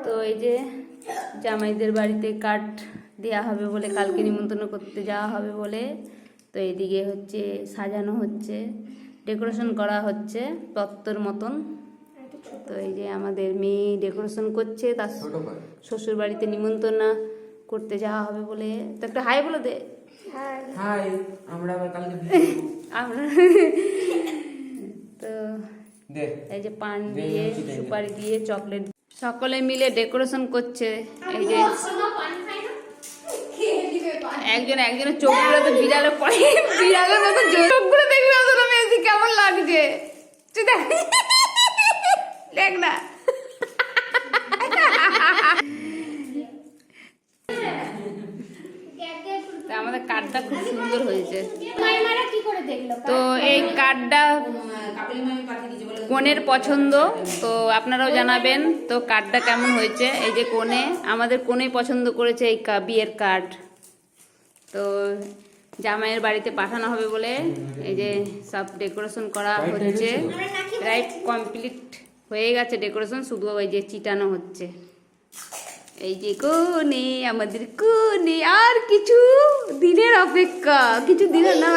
তো এই যে জামাইদের বাড়িতে কার্ড দেওয়া হবে বলে, কালকে নিমন্ত্রণ করতে যাওয়া হবে বলে, তো এইদিকে হচ্ছে সাজানো হচ্ছে, ডেকোরেশন করা হচ্ছে তত্ত্বর মতন। তো এই যে আমাদের মেয়ে ডেকোরেশন করছে, তার শ্বশুর বাড়িতে নিমন্ত্রণ করতে যাওয়া হবে বলে। তো একটা হাই বলে দে। হাই, আমরা আবার কালকে আমরা তো এই যে পান দিয়ে, সুপারি দিয়ে, চকলেট, সকলে মিলে ডেকোরেশন করছে। এই যে একজনের চোখগুলো তো বিড়ালে পড়ে, বিড়ালের মতো চোখগুলো দেখবি আসলে মেয়েছি কেমন লাগছে। তুই দেখ না, আমাদের কার্ডটা খুব সুন্দর হয়েছে। তো এই কার্ডটা কনের পছন্দ, তো আপনারাও জানাবেন তো কার্ডটা কেমন হয়েছে। এই যে কনে, আমাদের কনে পছন্দ করেছে এই বিয়ের কার্ড। তো জামাইয়ের বাড়িতে পাঠানো হবে বলে এই যে সব ডেকোরেশন করা হচ্ছে, প্রায় কমপ্লিট হয়ে গেছে ডেকোরেশন, শুধু ওই যে চিটানো হচ্ছে। এই যে কোনে, আমাদের কোনে, আর কিছু দিনের অপেক্ষা, কিছু দিনের না।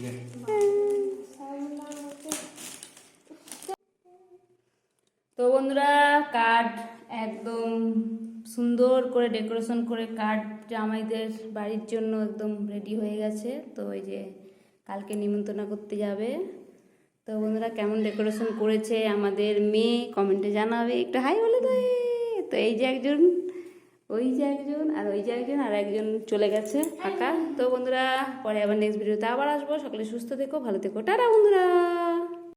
তো বন্ধুরা, কার্ড একদম সুন্দর করে ডেকোরেশন করে কার্ড জামাইদের বাড়ির জন্য একদম রেডি হয়ে গেছে। তো ওই যে কালকে নিমন্ত্রণ করতে যাবে। তো বন্ধুরা, কেমন ডেকোরেশন করেছে আমাদের মেয়ে কমেন্টে জানাবে, একটু হাই বলে দেয়। তো এই যে একজন, ওই যে একজন, আর ওই যে একজন, আর একজন চলে গেছে ফাঁকা। তো বন্ধুরা, পরে আবার নেক্সট ভিডিওতে আবার আসবো। সকলে সুস্থ থেকো, ভালো থেকো, টাটা বন্ধুরা।